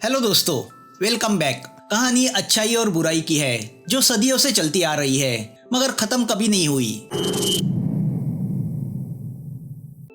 Hello दोस्तों, welcome back. कहानी अच्छाई और बुराई की है जो सदियों से चलती आ रही है मगर खत्म कभी नहीं हुई।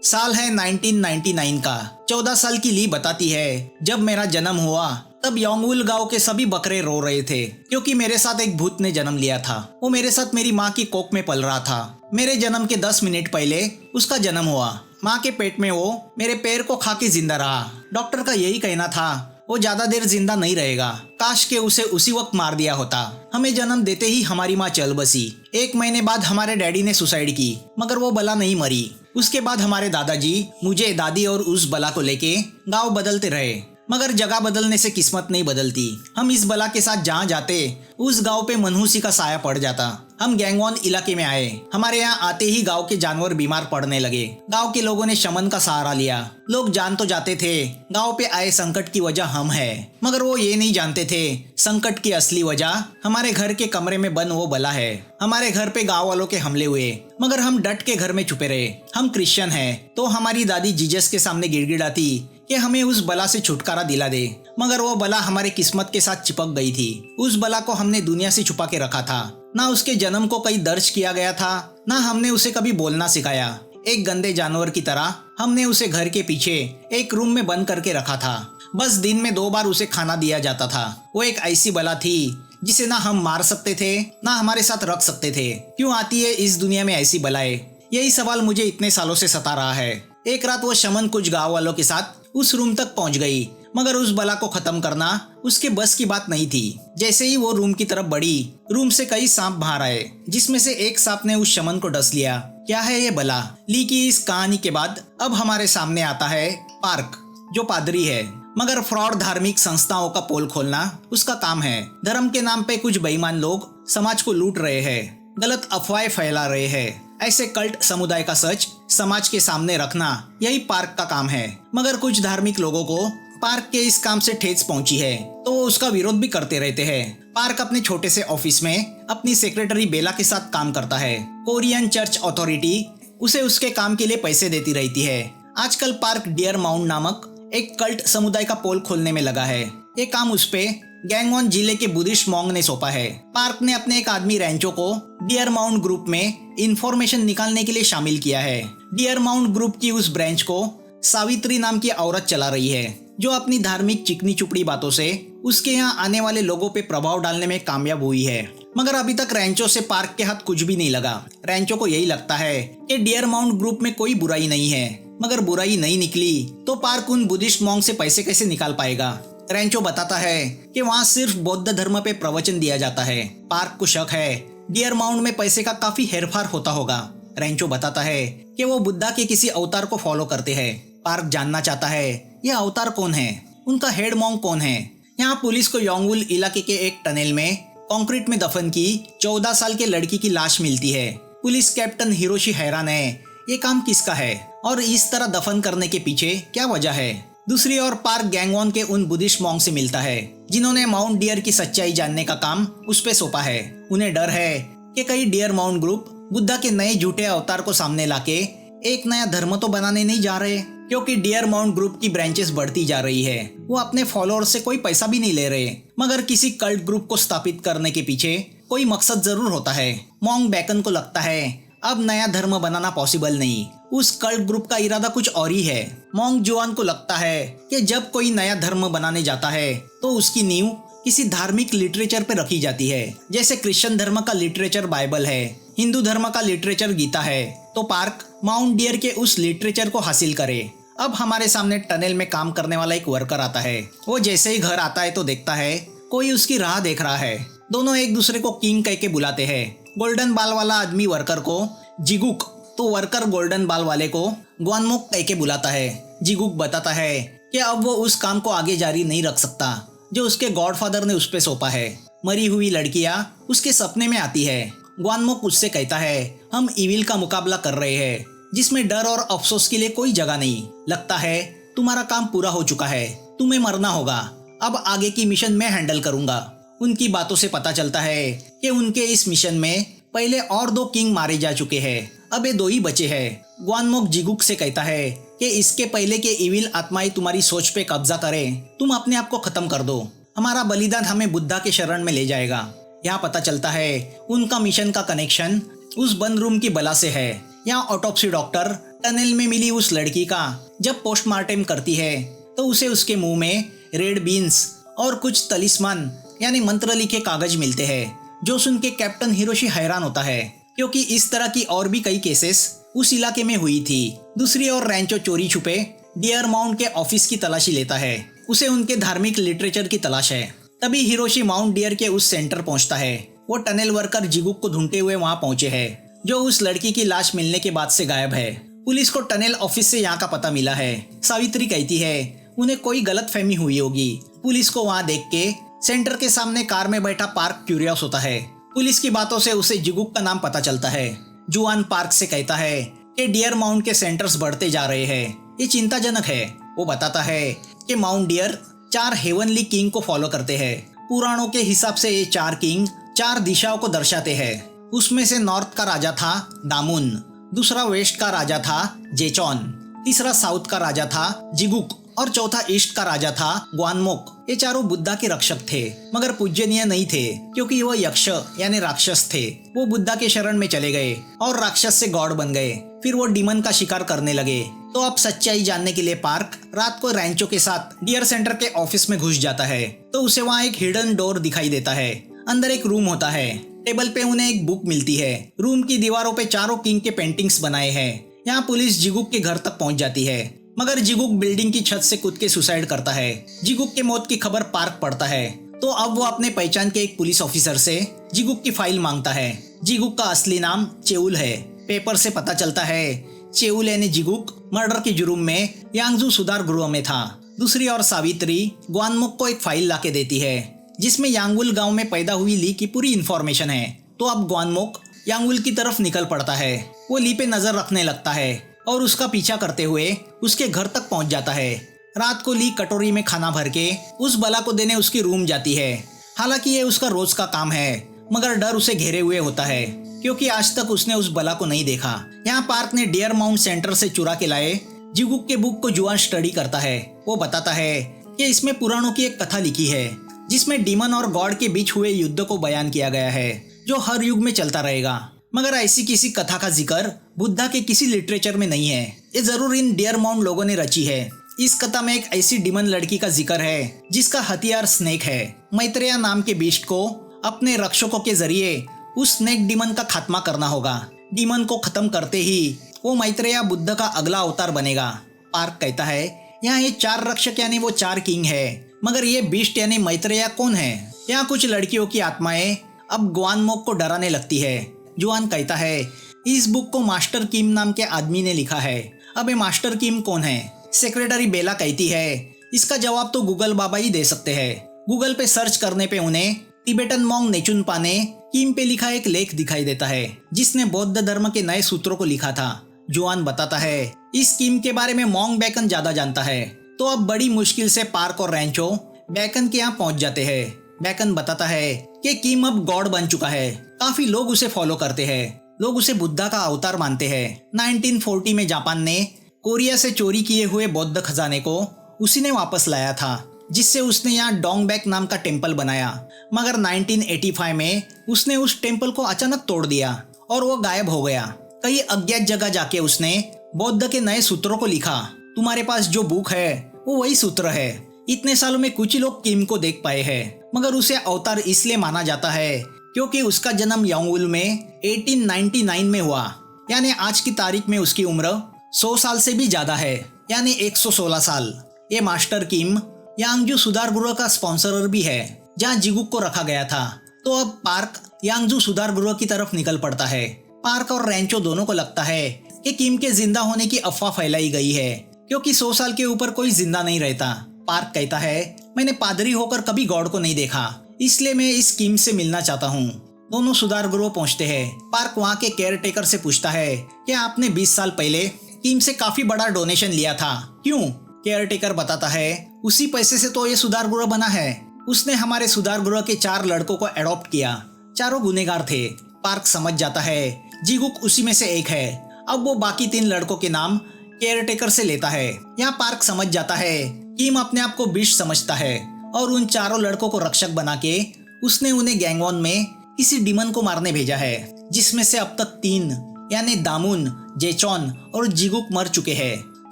साल है 1999 का। 14 साल की ली बताती है, जब मेरा जन्म हुआ तब योंगउल गांव के सभी बकरे रो रहे थे क्योंकि मेरे साथ एक भूत ने जन्म लिया था। वो मेरे साथ मेरी माँ की कोख में पल रहा था। मेरे जन्म के 10 मिनट पहले उसका जन्म हुआ। माँ के पेट में वो मेरे पैर को खा के जिंदा रहा। डॉक्टर का यही कहना था, वो ज्यादा देर जिंदा नहीं रहेगा। काश के उसे उसी वक्त मार दिया होता। हमें जन्म देते ही हमारी माँ चल बसी। 1 महीने बाद हमारे डैडी ने सुसाइड की मगर वो बला नहीं मरी। उसके बाद हमारे दादाजी मुझे, दादी और उस बला को लेके गांव बदलते रहे मगर जगह बदलने से किस्मत नहीं बदलती। हम इस बला के साथ जहाँ जाते उस गांव पे मनहूसी का साया पड़ जाता। हम गैंगवॉन इलाके में आए। हमारे यहाँ आते ही गांव के जानवर बीमार पड़ने लगे। गांव के लोगों ने शमन का सहारा लिया। लोग जान तो जाते थे गांव पे आए संकट की वजह हम है, मगर वो ये नहीं जानते थे संकट की असली वजह हमारे घर के कमरे में बंद वो बला है। हमारे घर पे गांव वालों के हमले हुए मगर हम डट के घर में छुपे रहे। हम क्रिश्चियन हैं तो हमारी दादी जीसस के सामने गिड़गिड़ाती कि हमें उस बला से छुटकारा दिला दे, मगर वो बला हमारे किस्मत के साथ चिपक गई थी। उस बला को हमने दुनिया से छुपा के रखा था। ना उसके जन्म को कहीं दर्ज किया गया था, ना हमने उसे कभी बोलना सिखाया। एक गंदे जानवर की तरह हमने उसे घर के पीछे एक रूम में बंद करके रखा था। बस दिन में 2 बार उसे खाना दिया जाता था। वो एक ऐसी बला थी जिसे ना हम मार सकते थे ना हमारे साथ रख सकते थे। क्यों आती है इस दुनिया में ऐसी बलाएं? यही सवाल मुझे इतने सालों से सता रहा है। एक रात वो शमन कुछ गांव वालों के साथ उस रूम तक पहुंच गई मगर उस बला को खत्म करना उसके बस की बात नहीं थी। जैसे ही वो रूम की तरफ बढ़ी, रूम से कई सांप बाहर आए जिसमें से एक सांप ने उस शमन को डस लिया। क्या है ये बला? ली की इस कहानी के बाद अब हमारे सामने आता है पार्क, जो पादरी है मगर फ्रॉड धार्मिक संस्थाओं का पोल खोलना उसका काम है। धर्म के नाम पे कुछ बेईमान लोग समाज को लूट रहे हैं, गलत अफवाहें फैला रहे हैं। ऐसे कल्ट समुदाय का सच समाज के सामने रखना यही पार्क का काम है। मगर कुछ धार्मिक लोगों को पार्क के इस काम से ठेस पहुंची है तो वो उसका विरोध भी करते रहते हैं। पार्क अपने छोटे से ऑफिस में अपनी सेक्रेटरी बेला के साथ काम करता है। कोरियन चर्च अथॉरिटी उसे उसके काम के लिए पैसे देती रहती है। आजकल पार्क डियर माउंट नामक एक कल्ट समुदाय का पोल खोलने में लगा है। ये काम उस पे गैंगवॉन जिले के बुद्धिस्ट मॉन्ग ने सौंपा है। पार्क ने अपने एक आदमी रैंचो को डियर माउंट ग्रुप में इंफॉर्मेशन निकालने के लिए शामिल किया है। डियर माउंट ग्रुप की उस ब्रांच को सावित्री नाम की औरत चला रही है जो अपनी धार्मिक चिकनी चुपड़ी बातों से उसके यहाँ आने वाले लोगों पे प्रभाव डालने में कामयाब हुई है। मगर अभी तक रैंचो से पार्क के हाथ कुछ भी नहीं लगा। रैंचो को यही लगता है कि डियर माउंट ग्रुप में कोई बुराई नहीं है, मगर बुराई नहीं निकली तो पार्क उन बुद्धिस्ट मॉन्ग से पैसे कैसे निकाल पाएगा? रैंचो बताता है कि वहाँ सिर्फ बौद्ध धर्म पे प्रवचन दिया जाता है। पार्क को शक है डियर माउंट में पैसे का काफी हेरफेर होता होगा। रैंचो बताता है कि वो बुद्धा के किसी अवतार को फॉलो करते हैं। पार्क जानना चाहता है ये अवतार कौन है, उनका हेड मॉन्ग कौन है। यहाँ पुलिस को योंगउल इलाके के एक टनल में कंक्रीट में दफन की 14 साल के लड़की की लाश मिलती है। पुलिस कैप्टन हिरोशी हैरान है, ये काम किसका है और इस तरह दफन करने के पीछे क्या वजह है। दूसरी ओर पार्क गैंगवॉन के उन बुद्धिस्ट मॉन्ग से मिलता है जिन्होंने माउंट डियर की सच्चाई जानने का काम उस पे सौंपा है। उन्हें डर है कि कहीं डियर माउंट ग्रुप बुद्धा के नए झूठे अवतार को सामने लाके एक नया धर्म तो बनाने नहीं जा रहे, क्योंकि डियर माउंट ग्रुप की ब्रांचेस बढ़ती जा रही है। वो अपने फॉलोअर्स से कोई पैसा भी नहीं ले रहे, मगर किसी कल्ट ग्रुप को स्थापित करने के पीछे कोई मकसद जरूर होता है। मॉन्ग बैकन को लगता है अब नया धर्म बनाना पॉसिबल नहीं, उस कल्ट ग्रुप का इरादा कुछ और ही है। मॉन्ग जुआन को लगता है कि जब कोई नया धर्म बनाने जाता है तो उसकी नींव किसी धार्मिक लिटरेचर पे रखी जाती है। जैसे क्रिश्चियन धर्म का लिटरेचर बाइबल है, हिंदू धर्म का लिटरेचर गीता है, तो पार्क माउंट डियर के उस लिटरेचर को हासिल करे। अब हमारे सामने टनल में काम करने वाला एक वर्कर आता है। वो जैसे ही घर आता है तो देखता है कोई उसकी राह देख रहा है। दोनों एक दूसरे को किंग कह के बुलाते हैं। गोल्डन बाल वाला आदमी वर्कर को जिगुक, तो वर्कर गोल्डन बाल वाले को ग्वानमोक कह के बुलाता है। जिगुक बताता है कि अब वो उस काम को आगे जारी नहीं रख सकता जो उसके गॉडफादर ने उस पे सौंपा है। मरी हुई लड़कियां उसके सपने में आती है। ग्वानमोक उससे कहता है हम इविल का मुकाबला कर रहे हैं जिसमें डर और अफसोस के लिए कोई जगह नहीं। लगता है तुम्हारा काम पूरा हो चुका है, तुम्हें मरना होगा, अब आगे की मिशन मैं हैंडल करूंगा। उनकी बातों से पता चलता है कि उनके इस मिशन में पहले और 2 किंग मारे जा चुके हैं, अब ये 2 ही बचे हैं। ग्वानमोक जिगुक से कहता है कि इसके पहले के इविल आत्माएं तुम्हारी सोच पे कब्जा करें, तुम अपने आप को खत्म कर दो। हमारा बलिदान हमें बुद्धा के शरण में ले जाएगा। यहाँ पता चलता है उनका मिशन का कनेक्शन उस बंद रूम की बला से है। यहाँ ऑटोप्सी डॉक्टर टनल में मिली उस लड़की का जब पोस्टमार्टम करती है तो उसे उसके मुंह में रेड बीन्स और कुछ तलिस्मान यानी मंत्र लिखे कागज मिलते हैं, जो सुन के कैप्टन हिरोशी हैरान होता है, क्योंकि इस तरह की और भी कई केसेस उस इलाके में हुई थी। दूसरी ओर रैंचो चोरी छुपे डियर माउंट के ऑफिस की तलाशी लेता है। उसे उनके धार्मिक लिटरेचर की तलाश है। तभी हिरोशी माउंट डियर के उस सेंटर पहुंचता है। वो टनल वर्कर जिगुक को ढूंढते हुए वहां पहुंचे हैं, जो उस लड़की की लाश मिलने के बाद से गायब है। पुलिस को टनल ऑफिस से यहाँ का पता मिला है। सावित्री कहती है उन्हें कोई गलत फहमी हुई होगी। पुलिस को वहाँ देख के सेंटर के सामने कार में बैठा पार्क क्यूरियस होता है। पुलिस की बातों से उसे जिगुक का नाम पता चलता है। जुआन पार्क से कहता है कि डियर माउंट के सेंटर्स बढ़ते जा रहे हैं, ये चिंताजनक है। वो बताता है कि माउंट डियर 4 हेवनली किंग को फॉलो करते हैं। पुराणों के हिसाब से ये 4 किंग 4 दिशाओं को दर्शाते हैं। उसमें से नॉर्थ का राजा था दामुन, दूसरा वेस्ट का राजा था जेचॉन, तीसरा साउथ का राजा था जिगुक और चौथा ईस्ट का राजा था ग्वानमोक। ये चारों बुद्धा के रक्षक थे, मगर पूजनीय नहीं थे, क्योंकि वो यक्ष यानी राक्षस थे। वो बुद्धा के शरण में चले गए और राक्षस से गॉड बन गए। फिर वो डीमन का शिकार करने लगे। तो अब सच्चाई जानने के लिए पार्क रात को रैंचो के साथ डियर सेंटर के ऑफिस में घुस जाता है। तो उसे वहाँ एक हिडन डोर दिखाई देता है। अंदर एक रूम होता है। टेबल पे उन्हें एक बुक मिलती है। रूम की दीवारों पे चारों किंग के पेंटिंग्स बनाए हैं। यहाँ पुलिस जिगुक के घर तक पहुंच जाती है, मगर जिगुक बिल्डिंग की छत से कूद के सुसाइड करता है। जिगुक के मौत की खबर पार्क पड़ता है, तो अब वो अपने पहचान के एक पुलिस ऑफिसर से जिगुक की फाइल मांगता है। जिगुक का असली नाम चेउल है। पेपर से पता चलता है चेउल यानी जिगुक मर्डर के जुर्म में यांगजू सुधार गृह में था। दूसरी ओर सावित्री ग्वानमुक को एक फाइल लाके देती है, जिसमें यांगुल गांव में पैदा हुई ली की पूरी इंफॉर्मेशन है। तो अब ग्वानमुक यांगुल की तरफ निकल पड़ता है। वो ली पे नजर रखने लगता है और उसका पीछा करते हुए उसके घर तक पहुंच जाता है। रात को ली कटोरी में खाना भर के उस बला को देने उसकी रूम जाती है। हालांकि ये उसका रोज का काम है, मगर डर उसे घेरे हुए होता है, क्योंकि आज तक उसने उस बला को नहीं देखा। यहाँ पार्क ने डियर माउंट सेंटर से चुरा के लाए जिगुक के बुक को जुआन स्टडी करता है। वो बताता है कि इसमें पुराणों की एक कथा लिखी है, जिसमें डीमन और गॉड के बीच हुए युद्ध को बयान किया गया है, जो हर युग में चलता रहेगा। मगर ऐसी किसी कथा का जिक्र बुद्धा के किसी लिटरेचर में नहीं है। ये जरूर इन डियर माउंट लोगों ने रची है। इस कथा में एक ऐसी डीमन लड़की का जिक्र है जिसका हथियार स्नेक है। मैत्रेया नाम के बीस्ट को अपने रक्षकों के जरिए उस स्नेक डीमन का खात्मा करना होगा। डीमन को खत्म करते ही वो मैत्रेया बुद्ध का अगला अवतार बनेगा। पार्क कहता है यहाँ ये 4 रक्षक यानी वो 4 किंग है, मगर ये बीस्ट यानी मैत्रेया कौन है? यहाँ कुछ लड़कियों की आत्माएं अब ग्वानमोक को डराने लगती है। जुआन कहता है इस बुक को मास्टर किम नाम के आदमी ने लिखा है। अब ये मास्टर किम कौन है? सेक्रेटरी बेला कहती है इसका जवाब तो गूगल बाबा ही दे सकते हैं। गूगल पे सर्च करने पे उन्हें तिबेटन मॉन्ग नेचुनपा ने किम पे लिखा एक लेख दिखाई देता है, जिसने बौद्ध धर्म के नए सूत्रों को लिखा था। जुआन बताता है इस किम के बारे में मॉन्ग बैकन ज्यादा जानता है। तो अब बड़ी मुश्किल से पार्क और रैंचो बैकन के यहाँ पहुंच जाते हैं। बैकन बताता है कि किम अब गॉड बन चुका है। काफी लोग उसे फॉलो करते हैं। लोग उसे बुद्धा का अवतार मानते हैं। 1940 में जापान ने कोरिया से चोरी किए हुए बौद्ध खजाने को उसी ने वापस लाया था, जिससे उसने यहाँ डोंगबैक नाम का टेम्पल बनाया। मगर 1985 में उसने उस टेम्पल को अचानक तोड़ दिया और वो गायब हो गया। कई अज्ञात जगह जाके उसने बौद्ध के नए सूत्रों को लिखा। तुम्हारे पास जो बुक है वो वही सूत्र है। इतने सालों में कुछ ही लोग किम को देख पाए हैं, मगर उसे अवतार इसलिए माना जाता है क्योंकि उसका जन्म योंगउल में 1899 में हुआ, यानी आज की तारीख में उसकी उम्र 100 साल से भी ज्यादा है, यानी 116 साल। ये मास्टर किम यांगजू सुधार गृह का स्पॉन्सरर भी है, जहाँ जिगुक को रखा गया था। तो अब पार्क यांगजू सुधार गृह की तरफ निकल पड़ता है। पार्क और रैंचो दोनों को लगता है कि किम के जिंदा होने की अफवाह फैलाई गई है, क्योंकि 100 साल के ऊपर कोई जिंदा नहीं रहता। पार्क कहता है मैंने पादरी होकर कभी गॉड को नहीं देखा, इसलिए मैं इस किम से मिलना चाहता हूँ। दोनों सुधार गृह पहुँचते हैं। पार्क वहाँ के केयर टेकर से पूछता है कि आपने 20 साल पहले किम से काफी बड़ा डोनेशन लिया था, क्यों? केयर टेकर बताता है उसी पैसे से तो ये सुधार गृह बना है। उसने हमारे सुधार गृह के 4 लड़कों को एडॉप्ट किया। चारों गुनेगार थे। पार्क समझ जाता है जिगुक उसी में से एक है। अब वो बाकी 3 लड़कों के नाम केयरटेकर से लेता है। यहाँ पार्क समझ जाता है किम अपने आप को बिश समझता है और उन चारों लड़कों को रक्षक बना के उसने उन्हें गैंगवॉन में किसी डिमन को मारने भेजा है, जिसमें से अब तक 3 यानी दामुन, जेचॉन और जिगुक मर चुके हैं।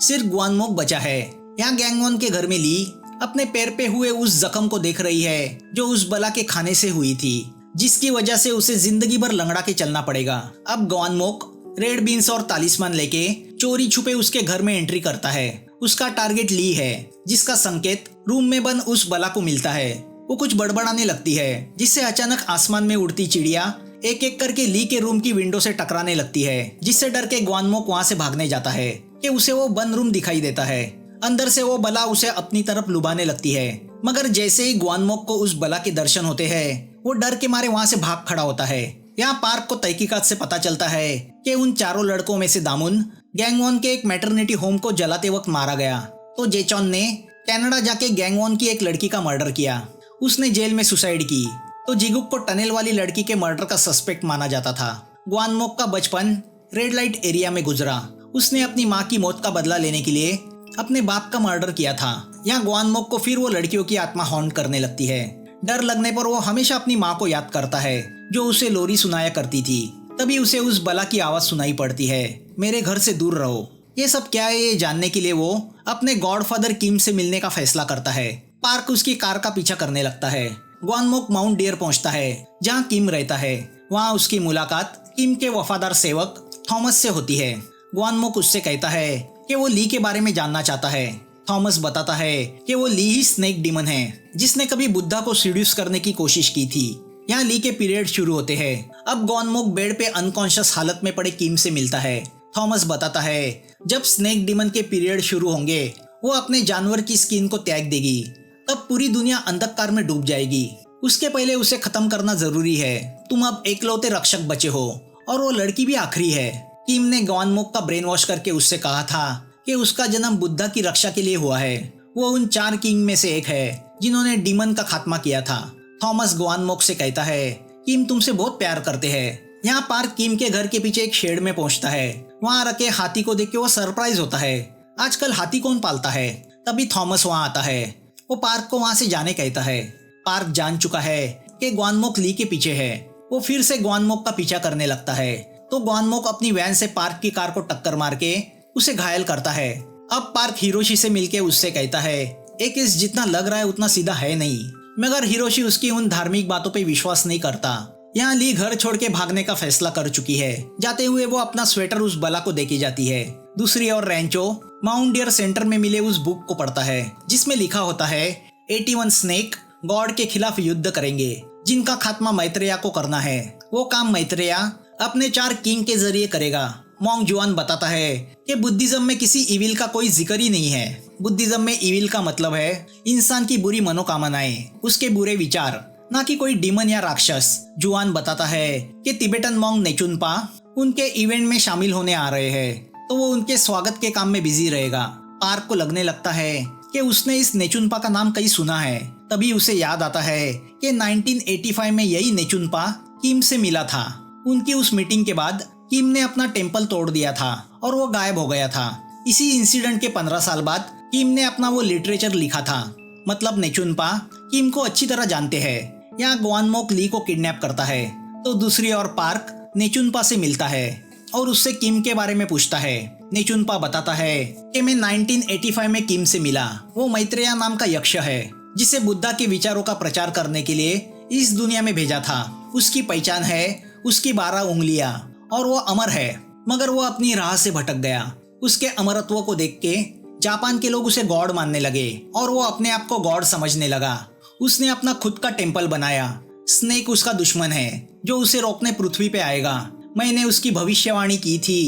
सिर्फ ग्वानमोक बचा है। यहाँ गैंगवॉन के घर में ली अपने पैर पे हुए उस जख्म को देख रही है जो उस बला के खाने से हुई थी, जिसकी वजह से उसे जिंदगी भर लंगड़ा के चलना पड़ेगा। अब ग्वानमोक रेड बीन्स और तालिस्मान लेके चोरी छुपे उसके घर में एंट्री करता है। उसका टारगेट ली है, जिसका संकेत रूम में बंद उस बला को मिलता है। वो कुछ बड़बड़ाने लगती है, जिससे अचानक आसमान में उड़ती चिड़िया एक एक करके ली के रूम की विंडो से टकराने लगती है, जिससे डर के ग्वानमोक वहां से भागने जाता है कि उसे वो बंद रूम दिखाई देता है। अंदर से वो बला उसे अपनी तरफ लुभाने लगती है, मगर जैसे ही ग्वानमोक को उस बला के दर्शन होते हैं वो डर के मारे वहां से भाग खड़ा होता है। यहाँ पार्क को तहकीकात से पता चलता है कि उन चारों लड़कों में से दामुन गैंगवॉन के एक मैटरनिटी होम को जलाते वक्त मारा गया, तो जेचॉन ने कनाडा जाके गैंगवॉन की एक लड़की का मर्डर किया। उसने जेल में सुसाइड की, तो जिगुक को टनल वाली लड़की के मर्डर का सस्पेक्ट माना जाता था। ग्वानमोक का बचपन रेड लाइट एरिया में गुजरा। उसने अपनी माँ की मौत का बदला लेने के लिए अपने बाप का मर्डर किया था। यहाँ ग्वानमोक को फिर वो लड़कियों की आत्मा हॉन्ट करने लगती है। डर लगने पर वो हमेशा अपनी माँ को याद करता है जो उसे लोरी सुनाया करती थी। तभी उसे उस बला की आवाज सुनाई पड़ती है, मेरे घर से दूर रहो। ये सब क्या है ये जानने के लिए वो अपने गॉडफादर किम से मिलने का फैसला करता है। पार्क उसकी कार का पीछा करने लगता है। ग्वानमोक माउंट डियर पहुंचता है जहां किम रहता है। वहां उसकी मुलाकात किम के वफादार सेवक थॉमस से होती है। ग्वानमोक उससे कहता है कि वो ली के बारे में जानना चाहता है। थॉमस बताता है कि वो ली ही स्नेक डीमन है जिसने कभी बुद्धा को सीड्यूस करने की कोशिश की थी। यहाँ ली के पीरियड शुरू होते हैं। अब ग्वानमोक बेड पे अनकॉन्शियस हालत में पड़े किम से मिलता है। थॉमस बताता है जब स्नेक डीमन के पीरियड शुरू होंगे वो अपने जानवर की स्किन को त्याग देगी, तब पूरी दुनिया अंधकार में डूब जाएगी। उसके पहले उसे खत्म करना जरूरी है। तुम अब एकलौते रक्षक बचे हो और वो लड़की भी आखिरी है। किम ने ग्वानमोक का ब्रेन वॉश करके उससे कहा था कि उसका जन्म बुद्धा की रक्षा के लिए हुआ है। वो उन 4 किंग में से एक है जिन्होंने डीमन का खात्मा किया था। थॉमस ग्वानमोक से कहता है किम तुमसे बहुत प्यार करते हैं। यहाँ पार्क किम के घर के पीछे एक शेड में पहुंचता है। वहाँ रखे हाथी को देख के वो सरप्राइज होता है। आजकल हाथी कौन पालता है? तभी थॉमस वहाँ आता है। वो पार्क को वहाँ से जाने कहता है। पार्क जान चुका है कि ग्वानमोक ली के पीछे है। वो फिर से ग्वानमोक का पीछा करने लगता है, तो ग्वानमोक अपनी वैन से पार्क की कार को टक्कर मार के उसे घायल करता है। अब पार्क हिरोशी से मिलके उससे कहता है एक केस जितना लग रहा है उतना सीधा है नहीं, मगर हिरोशी उसकी उन धार्मिक बातों पे विश्वास नहीं करता। यहाँ ली घर छोड़ के भागने का फैसला कर चुकी है। जाते हुए वो अपना स्वेटर उस बला को देके जाती है। दूसरी ओर रैंचो माउंट डियर सेंटर में मिले उस बुक को पढ़ता है जिसमें लिखा होता है 81 स्नेक गॉड के खिलाफ युद्ध करेंगे जिनका खात्मा मैत्रेया को करना है। वो काम मैत्रेया अपने 4 किंग के जरिए करेगा। मोंग जुआन बताता है कि बुद्धिज्म में किसी इविल का कोई जिक्र ही नहीं है। बुद्धिज्म में इविल का मतलब है इंसान की बुरी मनोकामनाएं, उसके बुरे विचार, ना कि कोई डीमन या राक्षस। जुआन बताता है कि तिबेटन मोंग नेचुनपा उनके इवेंट में शामिल होने आ रहे हैं, तो वो उनके स्वागत के काम में बिजी रहेगा। पार्क को लगने लगता है कि उसने इस नेचुनपा का नाम कहीं सुना है। तभी उसे याद आता है कि 1985 में यही नेचुनपा किम से मिला था। उनकी उस मीटिंग के बाद किम ने अपना टेम्पल तोड़ दिया था और वो गायब हो गया था। इसी इंसिडेंट के 15 साल बाद किम ने अपना वो लिटरेचर लिखा था। मतलब नेचुनपा किम को अच्छी तरह जानते हैं। यहाँ ग्वानमोक ली को किडनैप करता है, तो दूसरी ओर पार्क नेचुनपा से मिलता है और उससे किम के बारे में पूछता है। नेचुनपा बताता है कि मैं 1985 में किम से मिला। वो मैत्रेया नाम का यक्ष है जिसे बुद्धा के विचारों का प्रचार करने के लिए इस दुनिया में भेजा था। उसकी पहचान है उसकी 12 उंगलियां और वो अमर है, मगर वो अपनी राह से भटक गया। उसके अमरत्व को देख के जापान के लोग उसे गॉड मानने लगे और वो अपने आप को गॉड समझने लगा। उसने अपना खुद का टेम्पल बनाया। स्नेक उसका दुश्मन है जो उसे रोकने पृथ्वी पे आएगा। मैंने उसकी भविष्यवाणी की थी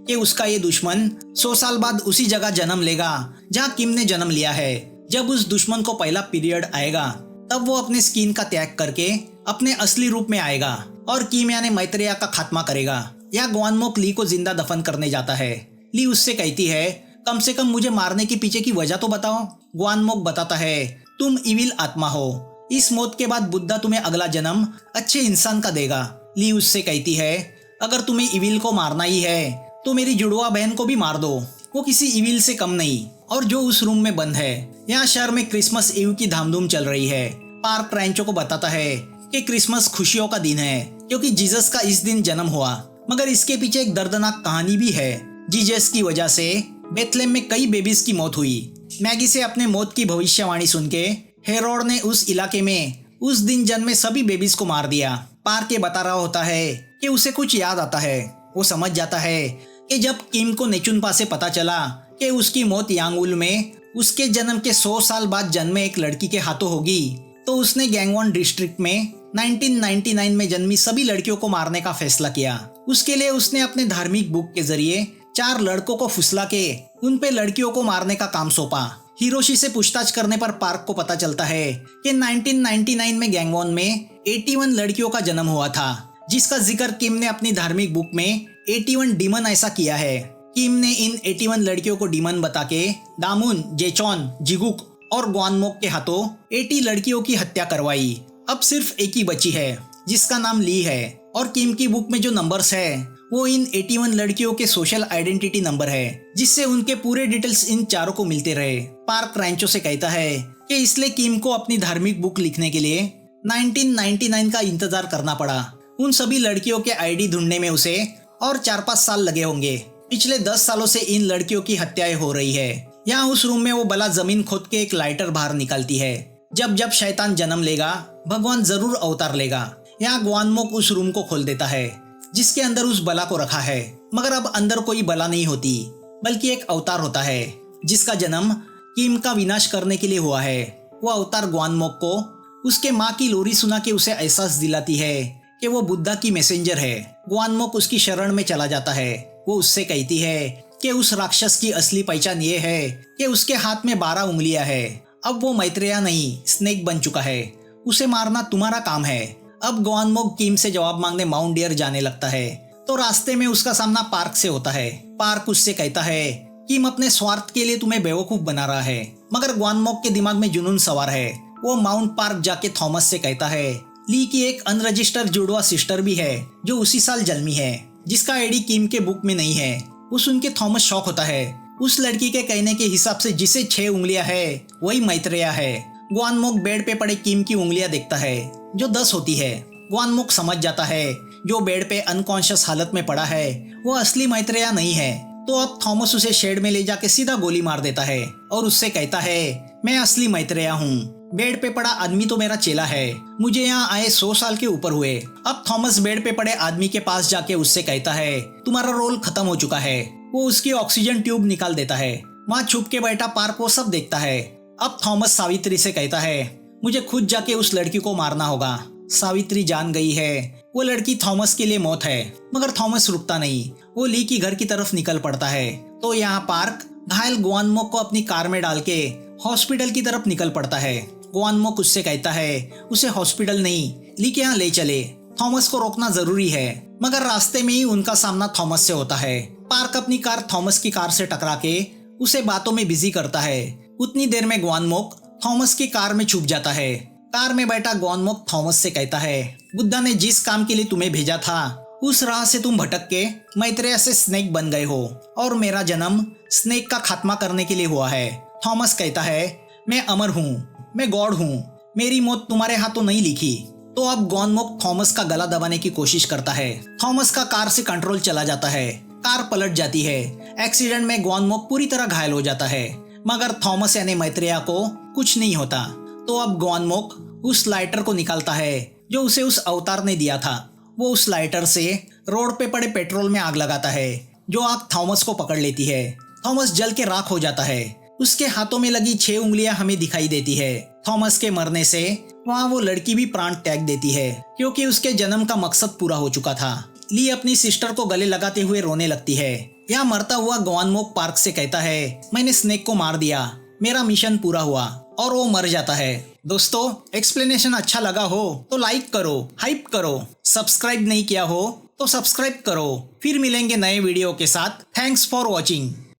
कि उसका ये दुश्मन 100 साल बाद उसी जगह जन्म लेगा जहाँ किम ने जन्म लिया है। जब उस दुश्मन को पहला पीरियड आएगा तब वो अपने स्किन का त्याग करके अपने असली रूप में आएगा और किम यानी मैत्रेया का खात्मा करेगा। या ग्वानमोक ली को जिंदा दफन करने जाता है। ली उससे कहती है कम से कम मुझे मारने के पीछे की वजह तो बताओ। ग्वानमोक बताता है तुम इविल आत्मा हो। इस मौत के बाद बुद्धा तुम्हें अगला जन्म अच्छे इंसान का देगा। ली उससे कहती है अगर तुम्हें इविल को मारना ही है तो मेरी जुड़वा बहन को भी मार दो। वो किसी इविल से कम नहीं और जो उस रूम में बंद है। यहाँ शहर में क्रिसमस ईव की धामधूम चल रही है। पार्क रैंचो को बताता है कि क्रिसमस खुशियों का दिन है क्योंकि जीसस का इस दिन जन्म हुआ, मगर इसके पीछे एक दर्दनाक कहानी भी है। जीसस की वजह से बेथलेम में कई बेबीज की मौत हुई। मैगी से अपने मौत की भविष्यवाणी सुन के हेरोड ने उस इलाके में उस दिन जन्मे सभी बेबीज को मार दिया। पार्क ये बता रहा होता है कि उसे कुछ याद आता है। वो समझ जाता है कि जब किम को नेचुनपा से पता चला कि उसकी मौत यांगवुल में उसके जन्म के 100 साल बाद जन्मे एक लड़की के हाथों होगी, तो उसने गैंगवॉन डिस्ट्रिक्ट में 1999 में जन्मी सभी लड़कियों को मारने का फैसला किया। उसके लिए उसने अपने धार्मिक बुक के जरिए 4 लड़कों को फुसला के उन पे लड़कियों को मारने का काम सौंपा। हिरोशी से पूछताछ करने पर पार्क को पता चलता है कि 1999 में गैंगवॉन में 81 लड़कियों का जन्म हुआ था, जिसका जिक्र किम ने अपनी धार्मिक बुक में 81 डीमन ऐसा किया है। किम ने इन 81 लड़कियों को डीमन बता के दामुन, जेचॉन, जिगुक और ग्वानमोक के हाथों 80 लड़कियों की हत्या करवाई। अब सिर्फ एक ही बची है जिसका नाम ली है, और किम की बुक में जो नंबर्स है वो इन 81 लड़कियों के सोशल आइडेंटिटी नंबर है, जिससे उनके पूरे डिटेल्स इन चारों को मिलते रहे। पार्क रैंचो से कहता है कि इसलिए किम को अपनी धार्मिक बुक लिखने के लिए 1999 का इंतजार करना पड़ा। उन सभी लड़कियों के आईडी ढूंढने में उसे और 4-5 साल लगे होंगे। पिछले 10 सालों से इन लड़कियों की हत्याएं हो रही है। यहाँ उस रूम में वो बला जमीन खोद के एक लाइटर बाहर निकालती है। जब जब शैतान जन्म लेगा भगवान जरूर अवतार लेगा। यहाँ ग्वानमोक उस रूम को खोल देता है जिसके अंदर उस बला को रखा है, मगर अब अंदर कोई बला नहीं होती बल्कि एक अवतार होता है जिसका जन्म किम का विनाश करने के लिए हुआ है। वो अवतार ग्वानमोक को उसके माँ की लोरी सुना के उसे एहसास दिलाती है कि वो बुद्धा की मैसेंजर है। ग्वानमोक उसकी शरण में चला जाता है। वो उससे कहती है कि उस राक्षस की असली पहचान ये है कि उसके हाथ में 12 उंगलियां है। अब वो मैत्रेया नहीं स्नेक बन चुका है। उसे मारना तुम्हारा काम है। अब ग्वानमोक किम से जवाब मांगने माउंट डियर जाने लगता है, तो रास्ते में उसका सामना पार्क से होता है। पार्क उससे कहता है किम अपने स्वार्थ के लिए तुम्हें बेवकूफ बना रहा है, मगर ग्वानमोक के दिमाग में जुनून सवार है। वो माउंट पार्क जाके थॉमस से कहता है ली की एक अनरजिस्टर्ड जुड़वा सिस्टर भी है जो उसी साल जन्मी है, जिसका आईडी किम के बुक में नहीं है। वो सुन के थॉमस शॉक होता है। उस लड़की के कहने के हिसाब से जिसे 6 उंगलियां है वही मैत्रेया है। ग्वानमोक बेड पे पड़े किम की उंगलियां देखता है जो 10 होती है। ग्वानमोक समझ जाता है जो बेड पे अनकॉन्शियस हालत में पड़ा है वो असली मैत्रेया नहीं है। तो अब थॉमस उसे शेड में ले जाके सीधा गोली मार देता है और उससे कहता है मैं असली मैत्रेया हूँ। बेड पे पड़ा आदमी तो मेरा चेला है। मुझे यहाँ आए 100 साल के ऊपर हुए। अब थॉमस बेड पे पड़े आदमी के पास जाके उससे कहता है तुम्हारा रोल खत्म हो चुका है। वो उसकी ऑक्सीजन ट्यूब निकाल देता है। वहाँ छुप के बैठा पार्क वो सब देखता है। अब थॉमस सावित्री से कहता है मुझे खुद जाके उस लड़की को मारना होगा। सावित्री जान गई है वो लड़की थॉमस के लिए मौत है, मगर थॉमस रुकता नहीं। वो ली की घर की तरफ निकल पड़ता है। तो यहाँ पार्क घायल ग्वानमोक को अपनी कार में डाल के हॉस्पिटल की तरफ निकल पड़ता है। ग्वानमोक उससे कहता है उसे हॉस्पिटल नहीं ली के यहाँ ले चले। थॉमस को रोकना जरूरी है, मगर रास्ते में ही उनका सामना थॉमस से होता है। पार्क अपनी कार थॉमस की कार से टकरा के उसे बातों में बिजी करता है। उतनी देर में ग्वानमोक थॉमस की कार में छुप जाता है। कार में बैठा ग्वानमोक थॉमस से कहता है बुद्धा ने जिस काम के लिए तुम्हें भेजा था उस राह से तुम भटक के मैत्रेया से स्नेक बन गए हो, और मेरा जन्म स्नेक का खात्मा करने के लिए हुआ है। थॉमस कहता है मैं अमर हूँ, मैं गॉड हूँ, मेरी मौत तुम्हारे हाथों नहीं लिखी। तो अब ग्वानमोक थॉमस का गला दबाने की कोशिश करता है। थॉमस का कार से कंट्रोल चला जाता है। कार पलट जाती है। एक्सीडेंट में ग्वानमोक पूरी तरह घायल हो जाता है, मगर थॉमस यानी मैत्रेया को कुछ नहीं होता। तो अब ग्वानमोक उस लाइटर को निकालता है जो उसे उस अवतार ने दिया था। वो उस लाइटर से रोड पे पड़े पेट्रोल में आग लगाता है, जो आग थॉमस को पकड़ लेती है। थॉमस जल के राख हो जाता है। उसके हाथों में लगी 6 उंगलियां हमें दिखाई देती है। थॉमस के मरने से वहाँ वो लड़की भी प्राण त्याग देती है, क्योंकि उसके जन्म का मकसद पूरा हो चुका था। ली अपनी सिस्टर को गले लगाते हुए रोने लगती है। यहाँ मरता हुआ ग्वानमोक पार्क से कहता है मैंने स्नेक को मार दिया, मेरा मिशन पूरा हुआ, और वो मर जाता है। दोस्तों, एक्सप्लेनेशन अच्छा लगा हो तो लाइक करो, हाइप करो। सब्सक्राइब नहीं किया हो तो सब्सक्राइब करो। फिर मिलेंगे नए वीडियो के साथ। Thanks for watching.